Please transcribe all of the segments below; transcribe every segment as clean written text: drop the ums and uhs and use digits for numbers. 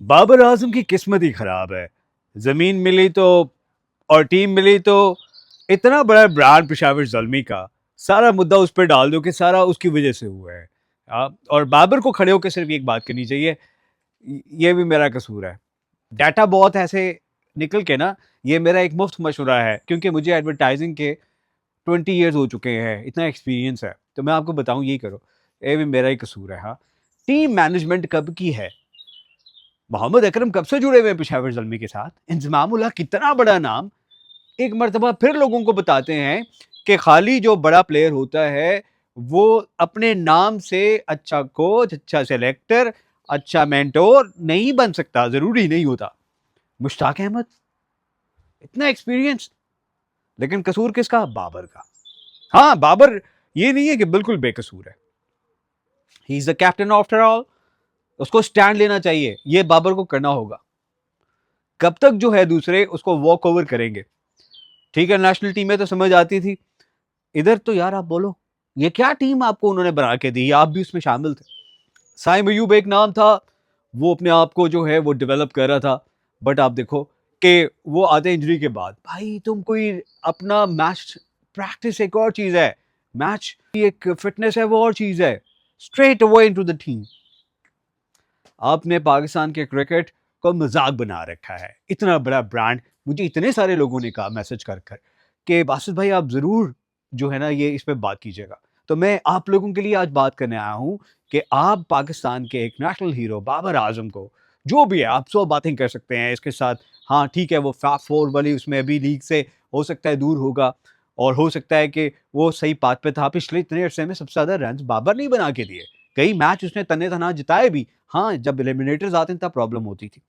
बाबर आजम की किस्मत ही खराब है। जमीन मिली तो और टीम मिली तो इतना बड़ा ब्रांड पेशावर ज़ल्मी का सारा मुद्दा उस पर डाल दो कि सारा उसकी वजह से हुआ है। और बाबर को खड़े होकर सिर्फ एक बात करनी चाहिए, ये भी मेरा कसूर है। डाटा बहुत ऐसे निकल के ना, ये मेरा एक मुफ्त मशवरा है क्योंकि मुझे एडवर्टाइजिंग के 20 ईयर्स हो चुके हैं, इतना एक्सपीरियंस है, तो मैं आपको बताऊं यही करो। ये भी मेरा ही कसूर है। हाँ, टीम मैनेजमेंट कब की है? मोहम्मद अकरम कब से जुड़े हुए हैं पेशावर ज़ल्मी के साथ? इंजमाम उल हक कितना बड़ा नाम, एक मर्तबा फिर लोगों को बताते हैं कि खाली जो बड़ा प्लेयर होता है वो अपने नाम से अच्छा कोच, अच्छा सेलेक्टर, अच्छा मेंटोर नहीं बन सकता, जरूरी नहीं होता। मुश्ताक अहमद इतना एक्सपीरियंस, लेकिन कसूर किसका? बाबर का। हाँ, बाबर ये नहीं है कि बिल्कुल बेकसूर है, he is the captain after all. उसको स्टैंड लेना चाहिए, ये बाबर को करना होगा। कब तक जो है दूसरे उसको वॉक ओवर करेंगे? ठीक है, नेशनल टीम में तो समझ आती थी, इधर तो यार आप बोलो, ये क्या टीम आपको उन्होंने बना के दी? आप भी उसमें शामिल थे। साइम अयूब एक नाम था, वो अपने आप को जो है वो डेवलप कर रहा था, बट आप देखो कि वो आते इंजरी के बाद, भाई तुम कोई अपना मैच प्रैक्टिस एक और चीज है, मैच की एक फिटनेस है वो और चीज है, straight away into the team. आपने पाकिस्तान के क्रिकेट को मजाक बना रखा है, इतना बड़ा ब्रांड। मुझे इतने सारे लोगों ने कहा मैसेज कर कर कि बासित भाई आप जरूर जो है ना ये इस पे बात कीजिएगा। तो मैं आप लोगों के लिए आज बात करने आया हूं कि आप पाकिस्तान के एक नेशनल हीरो बाबर आजम को, जो भी है आप सौ बातें कर सकते हैं इसके साथ। हाँ ठीक है, वो फैफ फोर वाली उसमें अभी लीग से हो सकता है दूर होगा, और हो सकता है कि वो सही पाथ पे था। पिछले इतने अरसे में सबसे ज्यादा रन बाबर नहीं बना के दिए, कई मैच उसने तने तना जिताए भी। हाँ, जब एलिमिनेटर्स आते हैं तब प्रॉब्लम होती थी,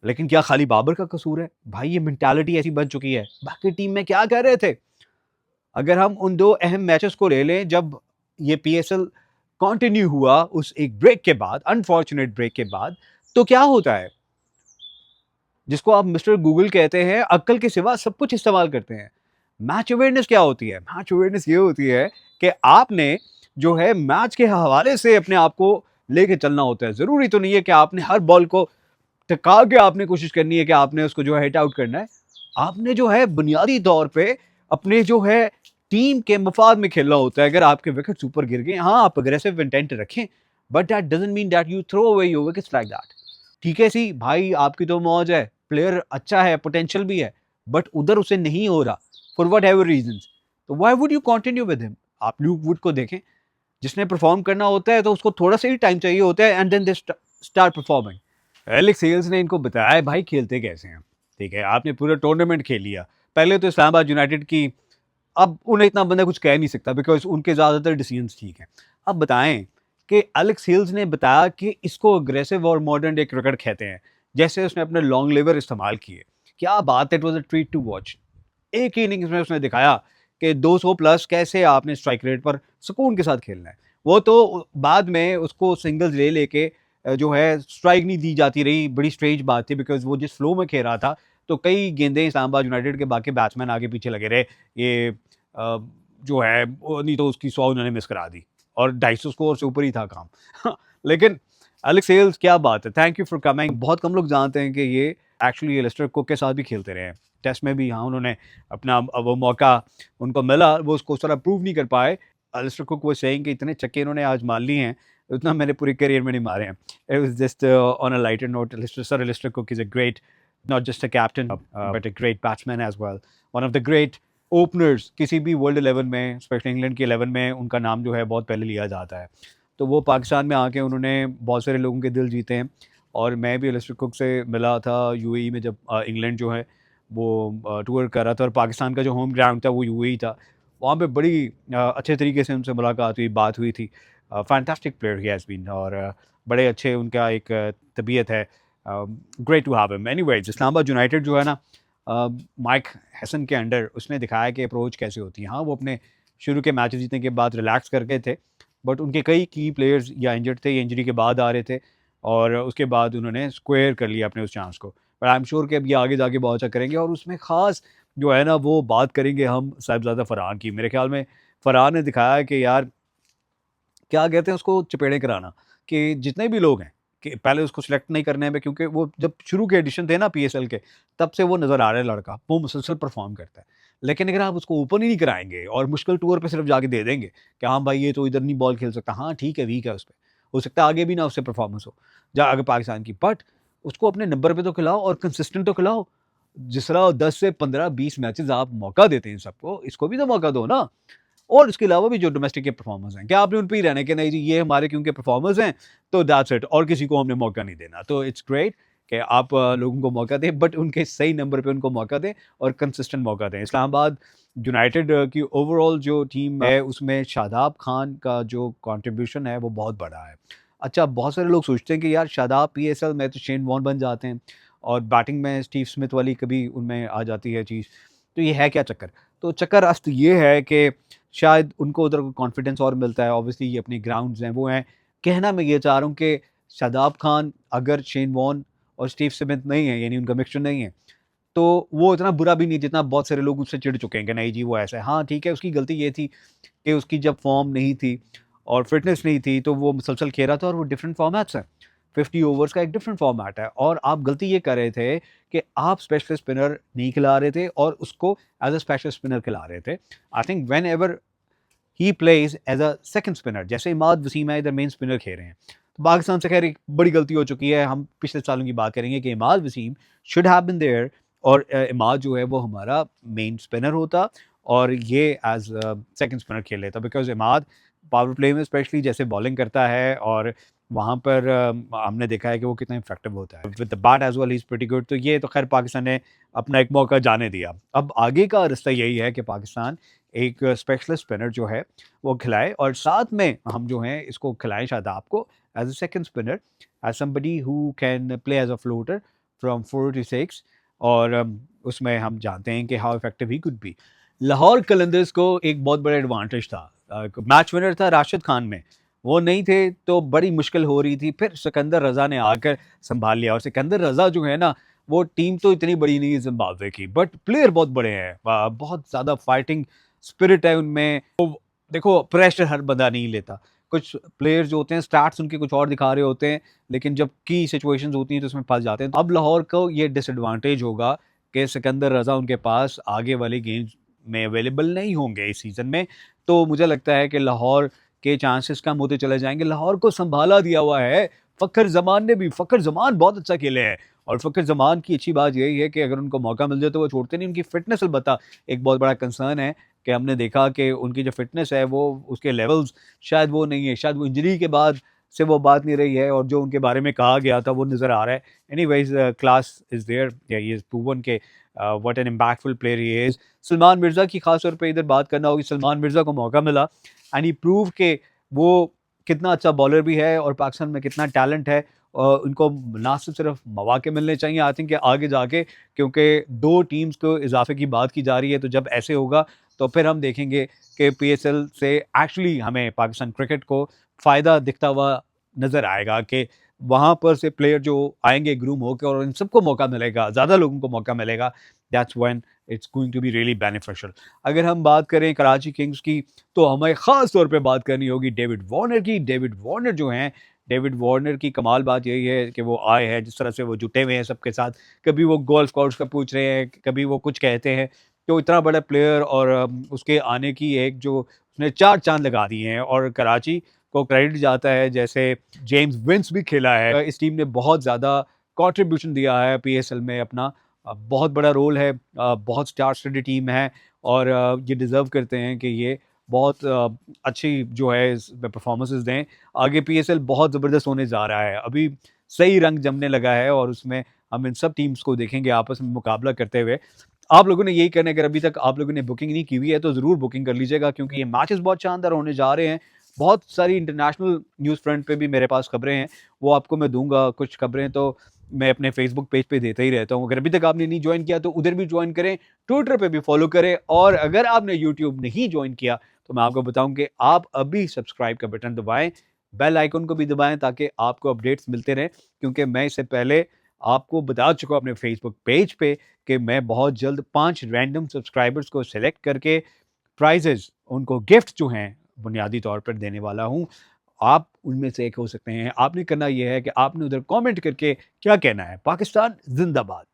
लेकिन क्या खाली बाबर का कसूर है? भाई ये मेंटालिटी ऐसी बन चुकी है। बाकी टीम में क्या कर रहे थे? अगर हम उन दो अहम मैचेस को ले लें, जब ये पीएसएल कंटिन्यू हुआ उस एक ब्रेक के बाद, अनफॉर्चुनेट ब्रेक के बाद, तो क्या होता है, जिसको आप मिस्टर गूगल कहते हैं, अक्ल के सिवा सब कुछ इस्तेमाल करते हैं। मैच अवेयरनेस क्या होती है? मैच अवेयरनेस ये होती है कि आपने जो है मैच के हवाले से अपने आप को लेके चलना होता है। जरूरी तो नहीं है कि आपने हर बॉल को टका के आपने कोशिश करनी है कि आपने उसको जो है हिट आउट करना है। आपने जो है बुनियादी तौर पे अपने जो है टीम के मफाद में खेलना होता है। अगर आपके विकेट्स ऊपर गिर गए, हाँ आप अग्रेसिव इंटेंट रखें, but that doesn't mean that you throw away your wickets like that. ठीक है सी भाई, आपकी तो मौज है, प्लेयर अच्छा है, पोटेंशियल भी है, बट उधर उसे नहीं हो रहा फॉर वट एवर रीजन, तो why would you continue with him? आप ल्यूक वुड को देखें, जिसने परफॉर्म करना होता है तो उसको थोड़ा सा ही टाइम चाहिए होता है, and then they start performing. Alex Hales ने इनको बताया भाई खेलते कैसे हैं। ठीक है, आपने पूरा टूर्नामेंट खेल लिया, पहले तो इस्लामाबाद यूनाइटेड की, अब उन्हें इतना बंदा कुछ कह नहीं सकता बिकॉज उनके ज़्यादातर डिसीजंस ठीक हैं। अब बताएं कि एलेक्स हिल्स ने बताया कि इसको अग्रेसिव और मॉडर्न डे क्रिकेट कहते हैं, जैसे उसने अपने लॉन्ग लेवर इस्तेमाल किए। क्या बात है, it was a treat to watch. एक ही इनिंग्स में उसने दिखाया कि 200 प्लस कैसे आपने स्ट्राइक रेट पर सुकून के साथ खेलना है। वो तो बाद में उसको सिंगल्स ले लेके जो है स्ट्राइक नहीं दी जाती रही, बड़ी स्ट्रेंज बात थी बिकॉज वो जिस फ्लो में खेल रहा था, तो कई गेंदें इस्लामाबाद यूनाइटेड के बाकी बैट्समैन आगे पीछे लगे रहे। ये जो है नहीं तो उसकी 100 उन्होंने मिस करा दी, और 250 स्कोर से ऊपर ही था काम। लेकिन एलेक्स हेल्स क्या बात है, थैंक यू फॉर कमिंग। बहुत कम लोग जानते हैं कि ये एक्चुअली लेस्टर कुक के साथ भी खेलते रहे हैं टेस्ट में भी। हाँ, उन्होंने अपना वो मौका उनको मिला, वो उसको सारा प्रूव नहीं कर पाए। लेस्टर कुक वो सेइंग कि इतने छक्के इन्होंने आज मार लिए हैं, उतना मैंने पूरे करियर में नहीं मारे हैं। It was just on a lighter note, Alastair Cook is a great, not just a captain, but a great batsman as well. One of the great openers किसी भी वर्ल्ड 11 में, स्पेशली इंग्लैंड के 11 में उनका नाम जो है बहुत पहले लिया जाता है। तो वो पाकिस्तान में आके उन्होंने बहुत सारे लोगों के दिल जीते हैं। और मैं भी एलिस्टर कुक से मिला था यूएई में, जब इंग्लैंड जो है वो टूर कर रहा था, और पाकिस्तान का जो होम ग्राउंड था वो यूएई था। वहाँ पे बड़ी अच्छे तरीके से उनसे मुलाकात हुई, बात हुई थी। Fantastic player he has been, और बड़े अच्छे उनका एक तबीयत है। Great to have him. Anyways, Islamabad United जो है ना, माइक हैसन के अंडर, उसने दिखाया कि अप्रोच कैसे होती है। हाँ, वो अपने शुरू के मैच जीतने के बाद रिलैक्स कर गए थे, बट उनके कई की प्लेयर्स या इंजर्ड थे या इंजरी के बाद आ रहे थे, और उसके बाद उन्होंने स्क्वायर कर लिया अपने उस चांस को। बट आई एम श्योर कि अब ये आगे जाके बहुत अच्छा करेंगे, और उसमें ख़ास जो है ना वो बात करेंगे हम साहिबजादा फरहान की। मेरे ख्याल में फरहान ने दिखाया कि यार क्या कहते हैं उसको, चपेड़े कराना, कि जितने भी लोग हैं कि पहले उसको सिलेक्ट नहीं करने में, क्योंकि वो जब शुरू के एडिशन थे ना पीएसएल के, तब से वो नज़र आ रहा है लड़का, वो मुसलसल परफॉर्म करता है। लेकिन अगर आप उसको ओपन ही नहीं कराएंगे और मुश्किल टूर पे सिर्फ जाके दे देंगे कि हाँ भाई ये तो इधर नहीं बॉल खेल सकता, हाँ ठीक है वीक है उस पर, हो सकता है आगे भी ना उससे परफॉर्मेंस हो जा आगे पाकिस्तान की, बट उसको अपने नंबर पे तो खिलाओ और कंसिस्टेंट तो खिलाओ। जिस तरह 10 से 15-20 मैचेस आप मौका देते हैं सबको, इसको भी तो मौका दो ना। और इसके अलावा भी जो डोमेस्टिक के परफॉर्मर्स हैं, क्या आपने उन पे ही रहना है कि नहीं जी ये हमारे क्योंकि परफॉर्मर्स हैं तो दैट्स इट, और किसी को हमने मौका नहीं देना। तो इट्स ग्रेट कि आप लोगों को मौका दें, बट उनके सही नंबर पे उनको मौका दें और कंसिस्टेंट मौका दें। इस्लामाबाद यूनाइटेड की ओवरऑल जो टीम है उसमें शादाब खान का जो कंट्रीब्यूशन है वो बहुत बड़ा है। अच्छा, बहुत सारे लोग सोचते हैं कि यार शादाब पीएसएल में तो शेन वॉर्न बन जाते हैं और बैटिंग में स्टीव स्मिथ वाली कभी उनमें आ जाती है चीज़, तो ये है क्या चक्कर? तो चक्कर अस्त ये है कि शायद उनको उधर कॉन्फिडेंस और मिलता है, ऑब्वियसली ये अपनी ग्राउंड्स हैं वो हैं। कहना मैं ये चाह रहा हूँ कि शादाब खान अगर शेन वॉर्न और स्टीव स्मिथ नहीं है, यानी उनका मिक्सचर नहीं है, तो वो इतना बुरा भी नहीं जितना बहुत सारे लोग उससे चिढ़ चुके हैं कि नहीं जी वो ऐसा है। हाँ ठीक है, उसकी गलती ये थी कि उसकी जब फॉर्म नहीं थी और फिटनेस नहीं थी तो वो मुसलसल खेल रहा था, और वो डिफरेंट फॉर्मेट्स हैं। 50 ओवर्स का एक डिफरेंट फॉर्मेट है, और आप गलती ये कर रहे थे कि आप स्पेशलिस्ट स्पिनर नहीं खिला रहे थे और उसको एज अ स्पेशलिस्ट स्पिनर खिला रहे थे। I think whenever he plays as a second spinner, जैसे इमाद वसीम है इधर मेन स्पिनर खेल रहे हैं, तो पाकिस्तान से खैर एक बड़ी गलती हो चुकी है। हम पिछले सालों की बात करेंगे कि Imad Wasim should have been there, और इमाद जो है वो हमारा मेन स्पिनर होता और ये एज सेकंड स्पिनर खेल लेता, बिकॉज इमाद पावर प्ले में स्पेशली जैसे बॉलिंग करता है और वहाँ पर हमने देखा है कि वो कितना इफेक्टिव होता है with the bat as well, he is pretty good. तो ये तो खैर पाकिस्तान ने अपना एक मौका जाने दिया। अब आगे का रास्ता यही है कि पाकिस्तान एक स्पेशलिस्ट स्पिनर जो है वो खिलाए, और साथ में हम जो हैं इसको खिलाएं शादाब को as a second spinner, as somebody who can play as a floater from 4 to 6, और उसमें हम जानते हैं कि how effective he could be. Lahore Qalandars को एक बहुत बड़ा एडवांटेज था, मैच विनर था राशिद खान में, वो नहीं थे तो बड़ी मुश्किल हो रही थी। फिर सिकंदर रजा ने आकर संभाल लिया, और सिकंदर रजा जो है ना, वो टीम तो इतनी बड़ी नहीं है जिम्बाब्वे की, बट प्लेयर बहुत बड़े हैं, बहुत ज़्यादा फाइटिंग स्पिरिट है उनमें। तो देखो प्रेशर हर बंदा नहीं लेता, कुछ प्लेयर्स जो होते हैं स्टार्ट्स उनके कुछ और दिखा रहे होते हैं, लेकिन जब की सिचुएशंस होती हैं तो उसमें फंस जाते हैं। अब लाहौर को ये डिसएडवांटेज होगा कि सिकंदर रजा उनके पास आगे वाली गेम्स में अवेलेबल नहीं होंगे इस सीज़न में, तो मुझे लगता है कि लाहौर के चांसेस कम होते चले जाएंगे। लाहौर को संभाला दिया हुआ है फ़खर जमान ने भी, फ़खर जमान बहुत अच्छा खेले हैं, और फ़खर जमान की अच्छी बात यही है कि अगर उनको मौका मिल जाए तो वो छोड़ते नहीं। उनकी फिटनेस अलबत्ता एक बहुत बड़ा कंसर्न है कि हमने देखा कि उनकी जो फिटनेस है वो उसके लेवल्स शायद वो नहीं है, शायद वो इंजरी के बाद से वो बात नहीं रही है, और जो उनके बारे में कहा गया था वो नज़र आ रहा है। Anyways class is there, he is proven के what an impactful player he is. Salman Mirza की खास तौर पे इधर बात करना होगी। सलमान मिर्ज़ा को मौका मिला एंड ही प्रूव के वो कितना अच्छा बॉलर भी है और पाकिस्तान में कितना टैलेंट है, और उनको मुनासिब सिर्फ मौके मिलने चाहिए आई थिंक आगे जाके, क्योंकि 2 टीम्स को इजाफे की बात की जा रही है। तो जब ऐसे होगा तो फिर हम देखेंगे कि पीएसएल से एक्चुअली हमें पाकिस्तान क्रिकेट को फ़ायदा दिखता हुआ नज़र आएगा, कि वहाँ पर से प्लेयर जो आएंगे ग्रूम होकर और इन सबको मौका मिलेगा, ज़्यादा लोगों को मौका मिलेगा। That's when it's going to be really beneficial. अगर हम बात करें कराची किंग्स की, तो हमें ख़ास तौर पे बात करनी होगी डेविड वार्नर की। डेविड वार्नर जो हैं, डेविड वार्नर की कमाल बात यही है कि वो आए हैं, जिस तरह से वो जुटे हुए हैं सबके साथ, कभी वो गोल स्कोर्स का पूछ रहे हैं, कभी वो कुछ कहते हैं। तो इतना बड़ा प्लेयर और उसके आने की एक जो उसने 4 चाँद लगा दिए हैं, और कराची को क्रेडिट जाता है, जैसे जेम्स विंस भी खेला है। इस टीम ने बहुत ज़्यादा कंट्रीब्यूशन दिया है पीएसएल में अपना, बहुत बड़ा रोल है, बहुत स्टार स्टडी टीम है, और ये डिज़र्व करते हैं कि ये बहुत अच्छी जो है इसमें परफॉर्मेंसेस दें। आगे पीएसएल बहुत ज़बरदस्त होने जा रहा है, अभी सही रंग जमने लगा है, और उसमें हम इन सब टीम्स को देखेंगे आपस में मुकाबला करते हुए। आप लोगों ने यही करना है, अगर अभी तक आप लोगों ने बुकिंग नहीं की हुई है तो ज़रूर बुकिंग कर लीजिएगा, क्योंकि ये मैचेस बहुत शानदार होने जा रहे हैं। बहुत सारी इंटरनेशनल न्यूज़ फ्रंट पे भी मेरे पास खबरें हैं, वो आपको मैं दूँगा। कुछ खबरें तो मैं अपने फेसबुक पेज पे देता ही रहता हूँ। अगर अभी तक आपने नहीं जॉइन किया तो उधर भी जॉइन करें, ट्विटर पे भी फॉलो करें, और अगर आपने यूट्यूब नहीं जॉइन किया तो मैं आपको बताऊँ कि आप अभी सब्सक्राइब का बटन दबाएँ, बेल आइकन को भी दबाएँ, ताकि आपको अपडेट्स मिलते रहें, क्योंकि मैं इससे पहले आपको बता चुका हूँ अपने फेसबुक पेज पे कि मैं बहुत जल्द 5 रैंडम सब्सक्राइबर्स को सेलेक्ट करके प्राइजेज़, उनको गिफ्ट जो हैं बुनियादी तौर पर देने वाला हूँ। आप उनमें से एक हो सकते हैं। आपने करना ये है कि आपने उधर कमेंट करके क्या कहना है, पाकिस्तान जिंदाबाद।